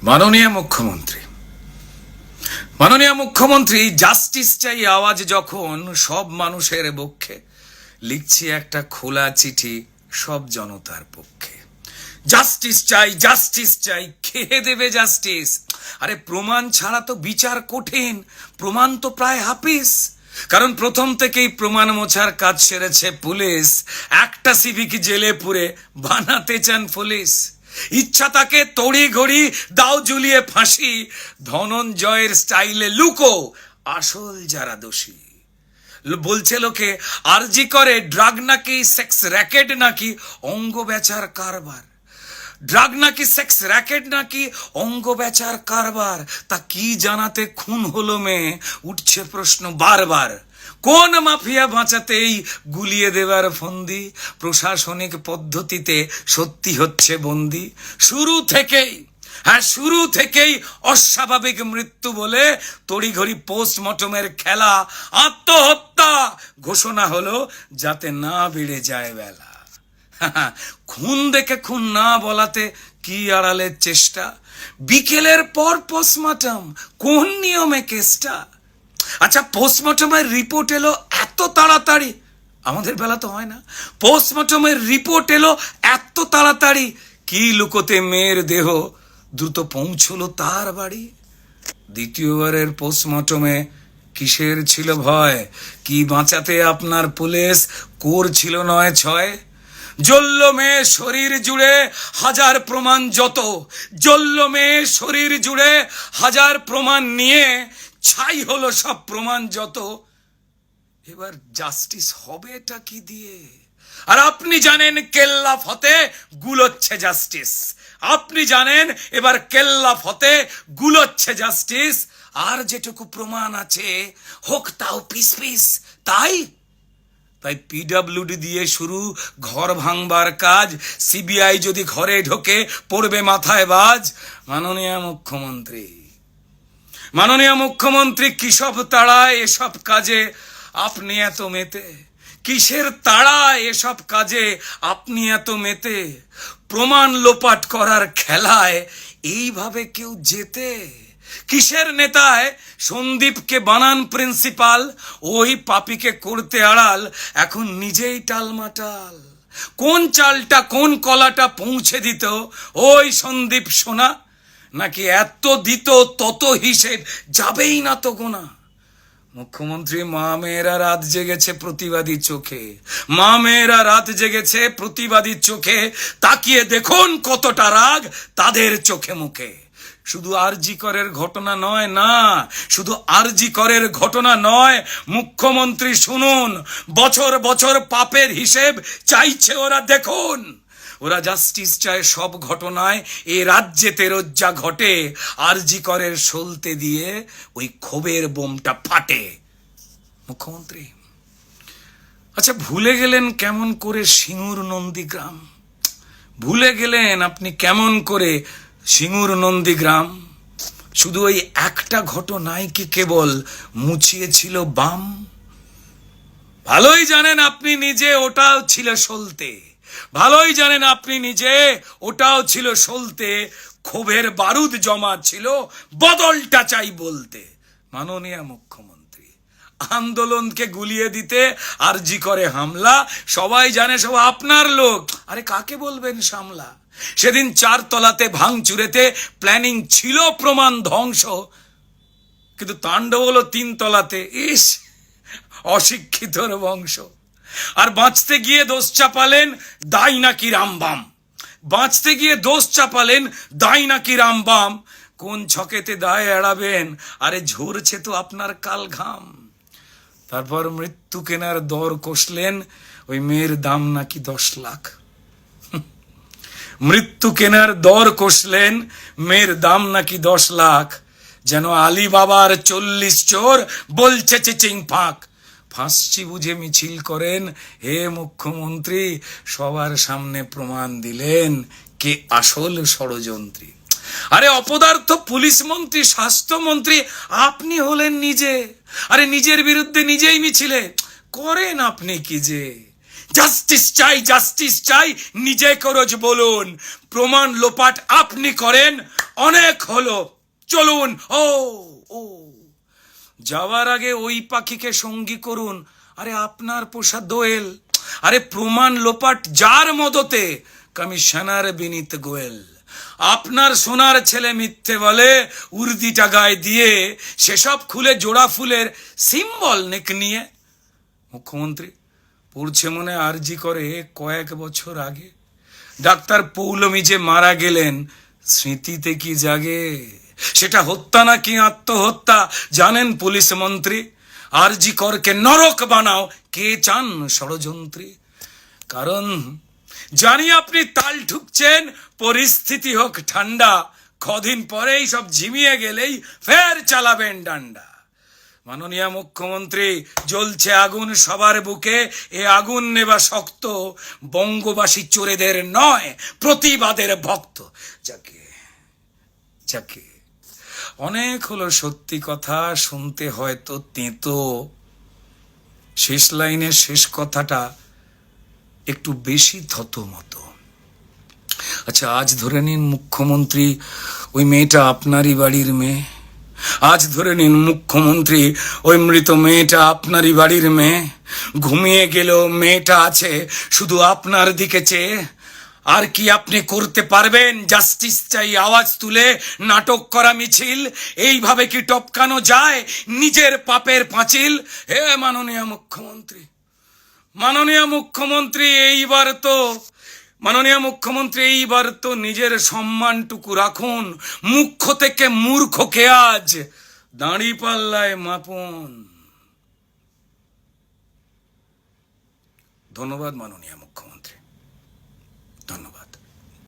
মাননীয় মুখ্যমন্ত্রী জাস্টিস চাই আওয়াজ যখন সব মানুষের পক্ষে, লিখছি একটা খোলা চিঠি সব জনতার পক্ষে। জাস্টিস চাই, কে দেবে জাস্টিস? আরে প্রমাণ ছাড়া তো বিচার কঠিন, প্রমাণ তো প্রায় হাফিস। কারণ প্রথম থেকেই প্রমাণ মোছার কাজ সেরেছে পুলিশ। একটা সিভিক জেলে পুরে বানাতে চান পুলিশ। ইচ্ছা তাকে তড়ি ঘড়ি দাও ঝুলিয়ে ফাঁসি, ধনঞ্জয়ের স্টাইলে লুকো আসল যারা দোষী। বলছে লোকে আরজি করে ড্রাগ নাকি সেক্স র্যাকেট নাকি অঙ্গ বেচার কারবার। ড্রাগ নাকি সেক্স র্যাকেট নাকি অঙ্গ বেচার কারবার। তা কি জানাতে খুন হলো মেয়ে, উঠছে প্রশ্ন বারবার। কোন মাফিয়া বাঁচাতেই গুলিয়ে দেবার ফন্দি, প্রশাসনিক পদ্ধতিতে সত্যি হচ্ছে বন্দি। শুরু থেকেই অস্বাভাবিক মৃত্যু বলে তড়িঘড়ি পোস্টমর্টমের খেলা। আত্মহত্যা ঘোষণা হলো যাতে না বেড়ে যায় বেলা। খুন দেখে খুন না বলাতে কি আড়ালের চেষ্টা। বিকেলের পর পোস্টমর্টম, কোন নিয়মে কেসটা? আচ্ছা, পোস্টমর্টমের রিপোর্ট এলো এত তাড়াতাড়ি, আমাদের বেলা তো হয় না। পোস্টমর্টমের রিপোর্ট এলো এত তাড়াতাড়ি, কি লুকোতে মেয়ের দেহ দ্রুত পৌঁছলো তার বাড়ি। দ্বিতীয়বারের পোস্টমর্টমে কিসের ছিল ভয়? কি বাঁচাতে আপনার পুলিশ করছিল 9-6? জ্বলল মেয়ে শরীর জুড়ে হাজার প্রমাণ যত, জ্বলল মেয়ে শরীর জুড়ে হাজার প্রমাণ নিয়ে ছাই হলো সব প্রমাণ যত। এবার জাস্টিস হবে এটা কি দিয়ে? আর আপনি জানেন কেল্লা ফতে গুলোচ্ছে জাস্টিস। আপনি জানেন এবার কেল্লা ফতে গুলোচ্ছে জাস্টিস। আর যেটুকু প্রমাণ আছে হোক তাও পিস পিস। তাই পিডব্লিউডি দিয়ে শুরু ঘর ভাঙবার কাজ। সিবিআই যদি ঘরে ঢোকে পড়বে মাথায় বাজ। মাননীয় মুখ্যমন্ত্রী কিসব তাড়ায় এসব কাজে আপনি এত মেতে? কিসের তাড়ায় এসব কাজে আপনি এত মেতে? প্রমাণ লোপাট করার খেলায় এইভাবে কেউ জেতে? কিসের নেতায় সন্দীপকে বানান প্রিন্সিপাল, ওই পাপীকে করতে আড়াল এখন নিজেই টালমাটাল। কোন চালটা কোন কলাটা পৌঁছে দিত ওই সন্দীপ সোনা? নাকি এত দিত তত হিসেব যাবেই না তো গোনা? মুখ্যমন্ত্রী মা মেয়েরা রাত জেগেছে প্রতিবাদী চোখে, মা মেয়েরা রাত জেগেছে প্রতিবাদী চোখে। তাকিয়ে দেখুন কতটা রাগ তাদের চোখে মুখে। শুধু আরজি করের ঘটনা নয়, না শুধু আরজি করের ঘটনা নয়, মুখ্যমন্ত্রী শুনুন, বছর বছর পাপের হিসেব চাইছে ওরা। দেখুন, ওরা জাস্টিস চায় সব ঘটনায় এ রাজ্যেতে রোজ্জা ঘটে। আরজি করের সলতে দিয়ে ওই ক্ষোভের বোমটা ফাটে। মুখ্যমন্ত্রী আচ্ছা, ভুলে গেলেন কেমন করে সিঙ্গুর নন্দীগ্রাম? ভুলে গেলেন আপনি কেমন করে সিঙ্গুর নন্দীগ্রাম? শুধু ওই একটা ঘটনায় কি কেবল মুছিয়েছিল বাম? ভালোই জানেন আপনি নিজে ওটাও ছিল সলতে, ভালোই জানেন আপনি নিজে ওটাও ছিল সলতে। ক্ষোভের বারুদ জমা ছিল, বদলটা চাই বলতে। মাননীয় মুখ্যমন্ত্রী, আন্দোলনকে গুলিয়ে দিতে আরজি করে হামলা, সবাই জানে সব আপনার লোক। আরে কাকে বলবেন সামলা? সেদিন 4 তলাতে ভাঙচুরেতে প্ল্যানিং ছিল প্রমাণ ধ্বংস, কিন্তু তাণ্ডব হলো 3 তলাতে। ইস, অশিক্ষিতর বংশ। আর বাঁচতে গিয়ে দোষ চাপালেন দায় নাকি রামবাম, বাঁচতে গিয়ে দোষ চাপালেন দায় নাকি রামবাম। কোন ছকেতে দায় এড়াবেন? আরে ঝরছে তো আপনার কাল ঘাম। তারপর মৃত্যু কেনার দর কষলেন, ওই মেয়ের দাম নাকি 10 লাখ। মৃত্যু কেনার দর কষলেন, মেয়ের দাম নাকি 10 লাখ। যেন আলী বাবার 40 চোর বলছে চিচিং ফাঁক। ফাঁসছি বুঝে মিছিল করেন, হে মুখ্যমন্ত্রী সবার সামনে প্রমাণ দিলেন কে আসল ষড়যন্ত্রী। আরে অপদার্থ পুলিশ মন্ত্রী, স্বাস্থ্যমন্ত্রী আপনি হলেন নিজে। আরে নিজের বিরুদ্ধে নিজেই মিছিলে করেন আপনি কি যে? জাস্টিস চাই নিজে করজ বলুন। প্রমাণ লোপাট আপনি করেন, অনেক হলো, চলুন। ও ও যাওয়ার আগে ওই পাখিকে সঙ্গী করুন, আরে আপনার পোষা দোয়েল। আরে প্রমাণ লোপাট যার মদতে, কমিশনার বিনীত গোয়েল। আপনার সোনার ছেলে মিথ্যে বলে উর্দিটা গায়ে দিয়ে, সেসব খুলে জোড়া ফুলের সিম্বল নেক নিয়ে। মুখ্যমন্ত্রী পড়ছে মনে আরজি করে কয়েক বছর আগে, ডাক্তার পৌলমী যে মারা গেলেন, স্মৃতিতে কি জাগে? সেটা হত্যা নাকি আত্মহত্যা জানেন পুলিশ মন্ত্রী? আরজি করকে নরক বানাও, কে চান ষড়যন্ত্রী? কারণ জানি আপনি তাল ঠুকছেন, পরিস্থিতি হোক ঠান্ডা, কদিন পরেই সব ঝিমিয়ে গেলেই ফের চালাবেন ডান্ডা। মাননীয় মুখ্যমন্ত্রী, জ্বলছে আগুন সবার বুকে, এ আগুন নেবা শক্ত, বঙ্গবাসী চোরেদের নয়, প্রতিবাদের ভক্ত। যাকে যাকে অনেক হলো সত্যি কথা, শুনতে হয়তো তেতো, শেষ লাইনের শেষ কথাটা একটু বেশি থতমতো। আচ্ছা, আজ ধরে নিন মুখ্যমন্ত্রী ওই মেয়েটা আপনারই বাড়ির মেয়ে। আজ ধরে নিন মুখ্যমন্ত্রী ওই মৃত মেয়েটা আপনারই বাড়ির মেয়ে। ঘুমিয়ে গেলেও মেয়েটা আছে শুধু আপনার দিকে চেয়ে। আর কি আপনি করতে পারবেন? জাস্টিস চাই আওয়াজ তুলে নাটক করা মিছিল, এইভাবে কি টপকানো যায় নিজের পাপের পাঁচিল? হে মাননীয় মুখ্যমন্ত্রী, মাননীয় মুখ্যমন্ত্রী এইবার তো নিজের সম্মানটুকু রাখুন। মুখ্য থেকে মূর্খকে আজ দাঁড়ি পাল্লায় মাপুন। ধন্যবাদ মাননীয় মুখ্যমন্ত্রী, ধন্যবাদ।